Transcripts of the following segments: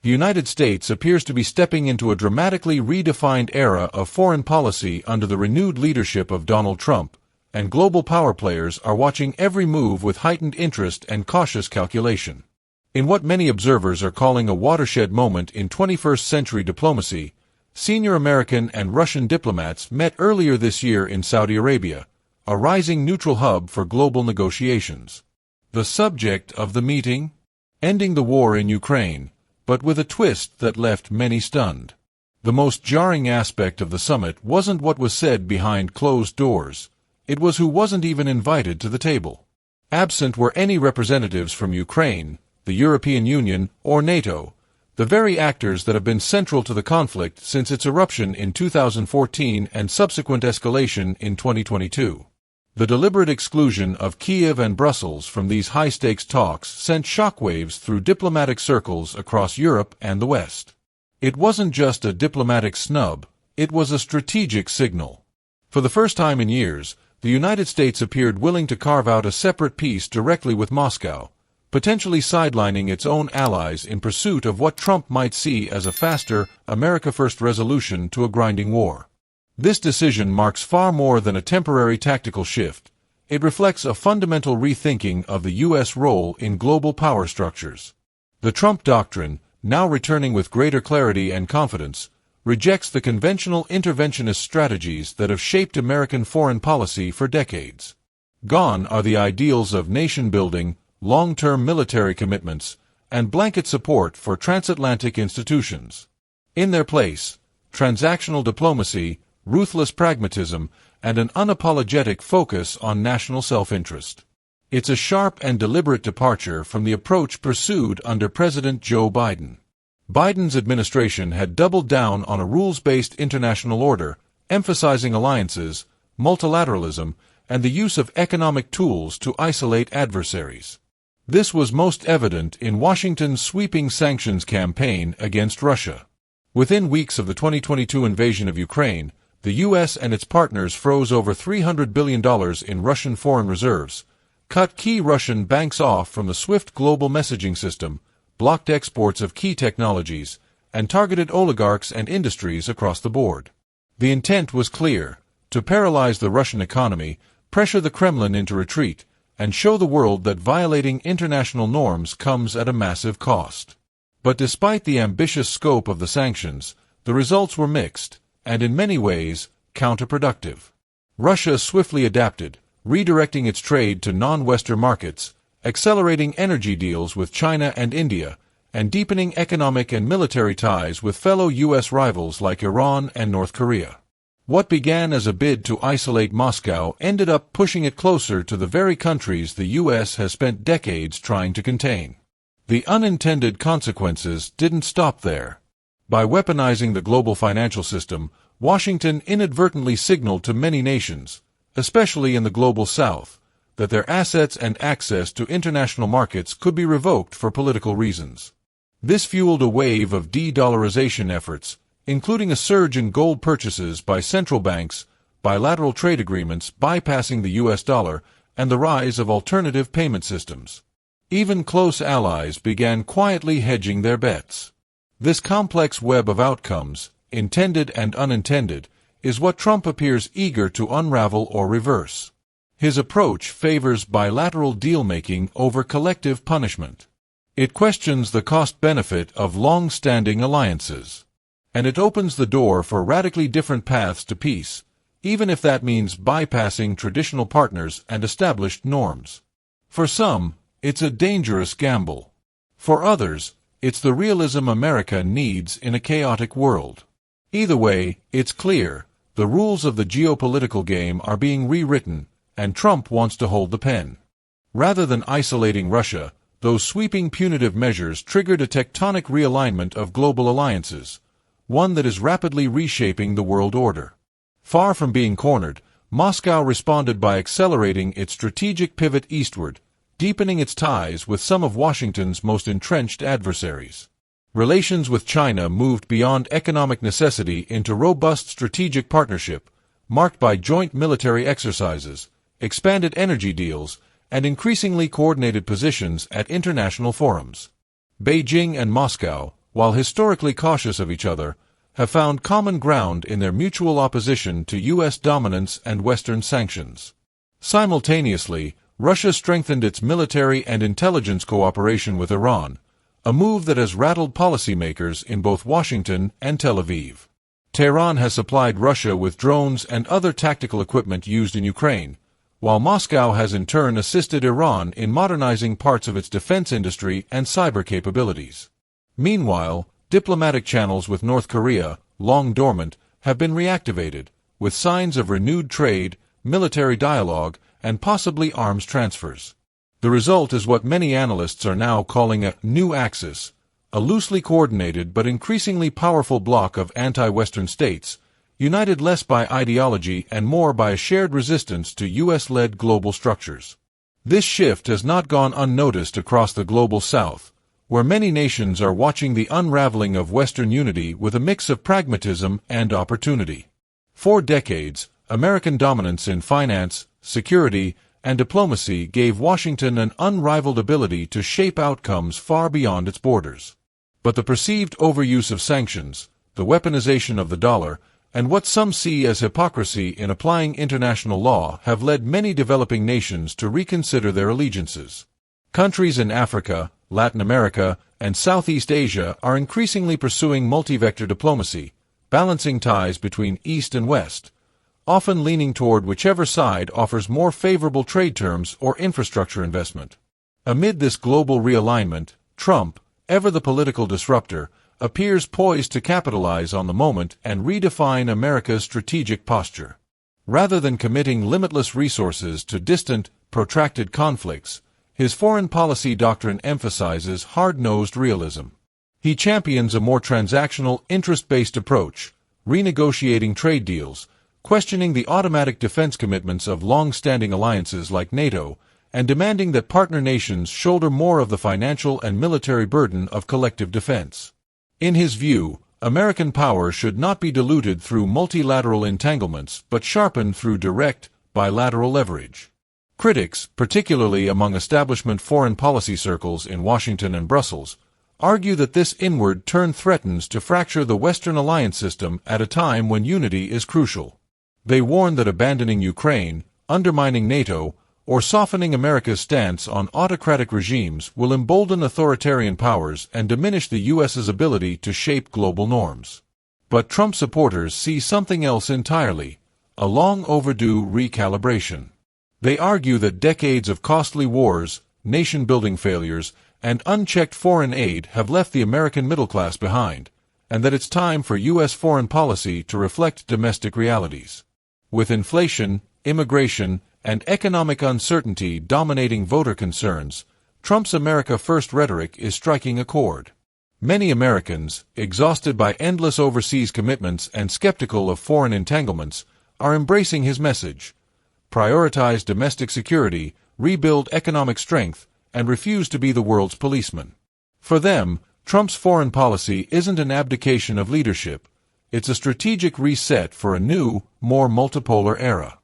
The United States appears to be stepping into a dramatically redefined era of foreign policy under the renewed leadership of Donald Trump, and global power players are watching every move with heightened interest and cautious calculation. In what many observers are calling a watershed moment in 21st-century diplomacy, senior American and Russian diplomats met earlier this year in Saudi Arabia, a rising neutral hub for global negotiations. The subject of the meeting? Ending the war in Ukraine, but with a twist that left many stunned. The most jarring aspect of the summit wasn't what was said behind closed doors, it was who wasn't even invited to the table. Absent were any representatives from Ukraine, the European Union, or NATO, the very actors that have been central to the conflict since its eruption in 2014 and subsequent escalation in 2022. The deliberate exclusion of Kiev and Brussels from these high-stakes talks sent shockwaves through diplomatic circles across Europe and the West. It wasn't just a diplomatic snub, it was a strategic signal. For the first time in years, the United States appeared willing to carve out a separate peace directly with Moscow, potentially sidelining its own allies in pursuit of what Trump might see as a faster, America-first resolution to a grinding war. This decision marks far more than a temporary tactical shift. It reflects a fundamental rethinking of the U.S. role in global power structures. The Trump doctrine, now returning with greater clarity and confidence, rejects the conventional interventionist strategies that have shaped American foreign policy for decades. Gone are the ideals of nation-building, long-term military commitments, and blanket support for transatlantic institutions. In their place, transactional diplomacy, ruthless pragmatism, and an unapologetic focus on national self-interest. It's a sharp and deliberate departure from the approach pursued under President Joe Biden. Biden's administration had doubled down on a rules-based international order, emphasizing alliances, multilateralism, and the use of economic tools to isolate adversaries. This was most evident in Washington's sweeping sanctions campaign against Russia. Within weeks of the 2022 invasion of Ukraine, the U.S. and its partners froze over $300 billion in Russian foreign reserves, cut key Russian banks off from the SWIFT global messaging system, blocked exports of key technologies, and targeted oligarchs and industries across the board. The intent was clear: to paralyze the Russian economy, pressure the Kremlin into retreat, and show the world that violating international norms comes at a massive cost. But despite the ambitious scope of the sanctions, the results were mixed, and in many ways, counterproductive. Russia swiftly adapted, redirecting its trade to non-Western markets, accelerating energy deals with China and India, and deepening economic and military ties with fellow U.S. rivals like Iran and North Korea. What began as a bid to isolate Moscow ended up pushing it closer to the very countries the U.S. has spent decades trying to contain. The unintended consequences didn't stop there. By weaponizing the global financial system, Washington inadvertently signaled to many nations, especially in the global South, that their assets and access to international markets could be revoked for political reasons. This fueled a wave of de-dollarization efforts, including a surge in gold purchases by central banks, bilateral trade agreements bypassing the U.S. dollar, and the rise of alternative payment systems. Even close allies began quietly hedging their bets. This complex web of outcomes, intended and unintended, is what Trump appears eager to unravel or reverse. His approach favors bilateral deal-making over collective punishment. It questions the cost-benefit of long-standing alliances. And it opens the door for radically different paths to peace, even if that means bypassing traditional partners and established norms. For some, it's a dangerous gamble. For others, it's the realism America needs in a chaotic world. Either way, it's clear, the rules of the geopolitical game are being rewritten, and Trump wants to hold the pen. Rather than isolating Russia, those sweeping punitive measures triggered a tectonic realignment of global alliances, one that is rapidly reshaping the world order. Far from being cornered, Moscow responded by accelerating its strategic pivot eastward, deepening its ties with some of Washington's most entrenched adversaries. Relations with China moved beyond economic necessity into robust strategic partnership, marked by joint military exercises, expanded energy deals, and increasingly coordinated positions at international forums. Beijing and Moscow, while historically cautious of each other, have found common ground in their mutual opposition to U.S. dominance and Western sanctions. Simultaneously, Russia strengthened its military and intelligence cooperation with Iran, a move that has rattled policymakers in both Washington and Tel Aviv. Tehran has supplied Russia with drones and other tactical equipment used in Ukraine, while Moscow has in turn assisted Iran in modernizing parts of its defense industry and cyber capabilities. Meanwhile, diplomatic channels with North Korea, long dormant, have been reactivated, with signs of renewed trade, military dialogue, and possibly arms transfers. The result is what many analysts are now calling a new axis, a loosely coordinated but increasingly powerful bloc of anti-Western states, united less by ideology and more by a shared resistance to U.S.-led global structures. This shift has not gone unnoticed across the global South, where many nations are watching the unraveling of Western unity with a mix of pragmatism and opportunity. For decades, American dominance in finance, security, and diplomacy gave Washington an unrivaled ability to shape outcomes far beyond its borders. But the perceived overuse of sanctions, the weaponization of the dollar, and what some see as hypocrisy in applying international law have led many developing nations to reconsider their allegiances. Countries in Africa, Latin America, and Southeast Asia are increasingly pursuing multi-vector diplomacy, balancing ties between East and West, often leaning toward whichever side offers more favorable trade terms or infrastructure investment. Amid this global realignment, Trump, ever the political disruptor, appears poised to capitalize on the moment and redefine America's strategic posture. Rather than committing limitless resources to distant, protracted conflicts, his foreign policy doctrine emphasizes hard-nosed realism. He champions a more transactional, interest-based approach, renegotiating trade deals, questioning the automatic defense commitments of long-standing alliances like NATO, and demanding that partner nations shoulder more of the financial and military burden of collective defense. In his view, American power should not be diluted through multilateral entanglements but sharpened through direct, bilateral leverage. Critics, particularly among establishment foreign policy circles in Washington and Brussels, argue that this inward turn threatens to fracture the Western alliance system at a time when unity is crucial. They warn that abandoning Ukraine, undermining NATO, or softening America's stance on autocratic regimes will embolden authoritarian powers and diminish the U.S.'s ability to shape global norms. But Trump supporters see something else entirely, a long-overdue recalibration. They argue that decades of costly wars, nation-building failures, and unchecked foreign aid have left the American middle class behind, and that it's time for U.S. foreign policy to reflect domestic realities. With inflation, immigration, and economic uncertainty dominating voter concerns, Trump's America First rhetoric is striking a chord. Many Americans, exhausted by endless overseas commitments and skeptical of foreign entanglements, are embracing his message: prioritize domestic security, rebuild economic strength, and refuse to be the world's policeman. For them, Trump's foreign policy isn't an abdication of leadership. It's a strategic reset for a new, more multipolar era.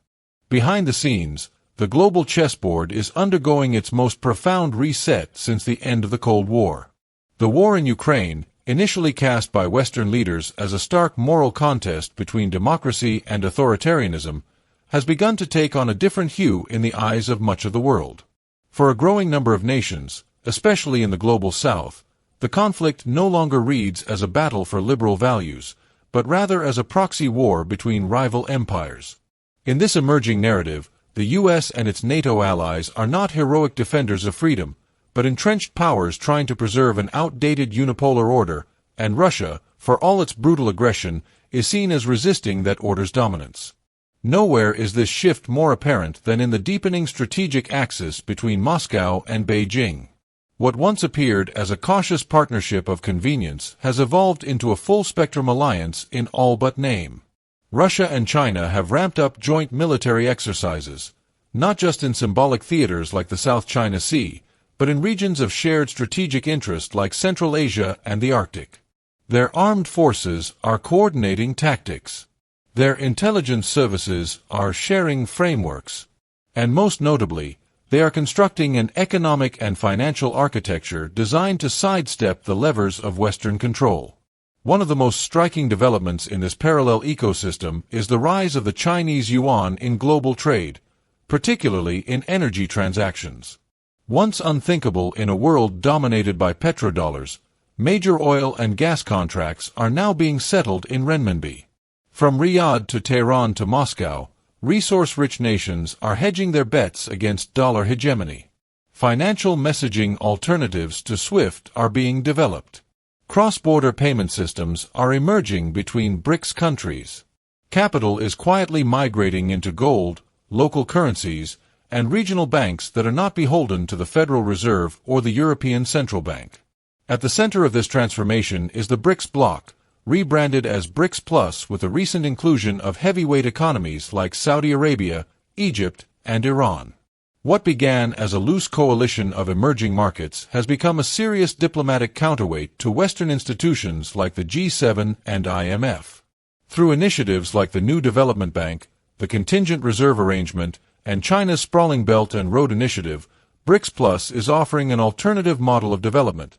Behind the scenes, the global chessboard is undergoing its most profound reset since the end of the Cold War. The war in Ukraine, initially cast by Western leaders as a stark moral contest between democracy and authoritarianism, has begun to take on a different hue in the eyes of much of the world. For a growing number of nations, especially in the global South, the conflict no longer reads as a battle for liberal values, but rather as a proxy war between rival empires. In this emerging narrative, the U.S. and its NATO allies are not heroic defenders of freedom, but entrenched powers trying to preserve an outdated unipolar order, and Russia, for all its brutal aggression, is seen as resisting that order's dominance. Nowhere is this shift more apparent than in the deepening strategic axis between Moscow and Beijing. What once appeared as a cautious partnership of convenience has evolved into a full-spectrum alliance in all but name. Russia and China have ramped up joint military exercises, not just in symbolic theaters like the South China Sea, but in regions of shared strategic interest like Central Asia and the Arctic. Their armed forces are coordinating tactics. Their intelligence services are sharing frameworks. And most notably, They are constructing an economic and financial architecture designed to sidestep the levers of Western control. One of the most striking developments in this parallel ecosystem is the rise of the Chinese yuan in global trade, particularly in energy transactions. Once unthinkable in a world dominated by petrodollars, major oil and gas contracts are now being settled in renminbi. From Riyadh to Tehran to Moscow, resource-rich nations are hedging their bets against dollar hegemony. Financial messaging alternatives to SWIFT are being developed. Cross-border payment systems are emerging between BRICS countries. Capital is quietly migrating into gold, local currencies, and regional banks that are not beholden to the Federal Reserve or the European Central Bank. At the center of this transformation is the BRICS bloc, rebranded as BRICS Plus with the recent inclusion of heavyweight economies like Saudi Arabia, Egypt, and Iran. What began as a loose coalition of emerging markets has become a serious diplomatic counterweight to Western institutions like the G7 and IMF. Through initiatives like the New Development Bank, the Contingent Reserve Arrangement, and China's Sprawling Belt and Road Initiative, BRICS Plus is offering an alternative model of development,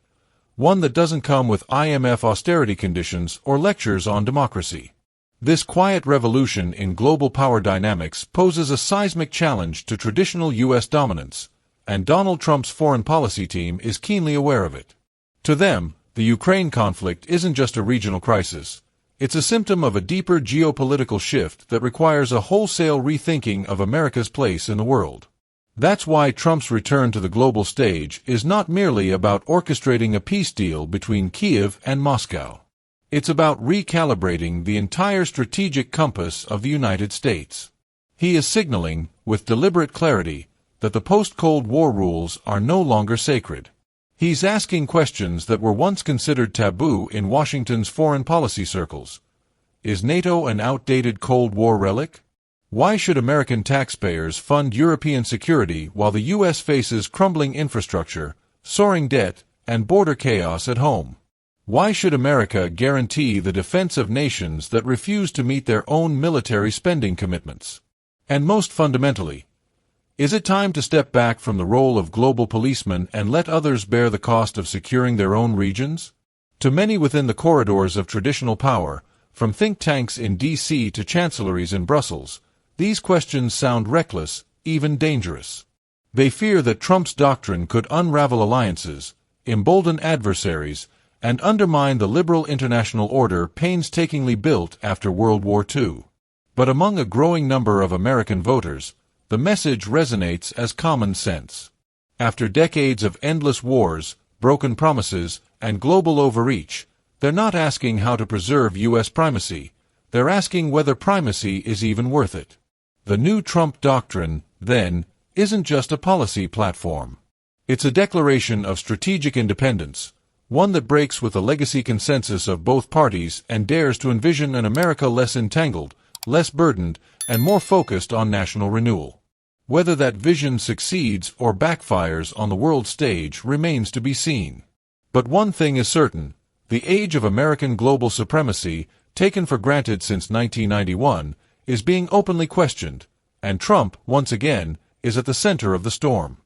one that doesn't come with IMF austerity conditions or lectures on democracy. This quiet revolution in global power dynamics poses a seismic challenge to traditional U.S. dominance, and Donald Trump's foreign policy team is keenly aware of it. To them, the Ukraine conflict isn't just a regional crisis. It's a symptom of a deeper geopolitical shift that requires a wholesale rethinking of America's place in the world. That's why Trump's return to the global stage is not merely about orchestrating a peace deal between Kyiv and Moscow. It's about recalibrating the entire strategic compass of the United States. He is signaling, with deliberate clarity, that the post-Cold War rules are no longer sacred. He's asking questions that were once considered taboo in Washington's foreign policy circles. Is NATO an outdated Cold War relic? Why should American taxpayers fund European security while the U.S. faces crumbling infrastructure, soaring debt, and border chaos at home? Why should America guarantee the defense of nations that refuse to meet their own military spending commitments? And most fundamentally, is it time to step back from the role of global policeman and let others bear the cost of securing their own regions? To many within the corridors of traditional power, from think tanks in D.C. to chancelleries in Brussels, these questions sound reckless, even dangerous. They fear that Trump's doctrine could unravel alliances, embolden adversaries, and undermine the liberal international order painstakingly built after World War II. But among a growing number of American voters, the message resonates as common sense. After decades of endless wars, broken promises, and global overreach, they're not asking how to preserve U.S. primacy, they're asking whether primacy is even worth it. The new Trump doctrine, then, isn't just a policy platform. It's a declaration of strategic independence, one that breaks with the legacy consensus of both parties and dares to envision an America less entangled, less burdened, and more focused on national renewal. Whether that vision succeeds or backfires on the world stage remains to be seen. But one thing is certain: the age of American global supremacy, taken for granted since 1991, is being openly questioned, and Trump, once again, is at the center of the storm.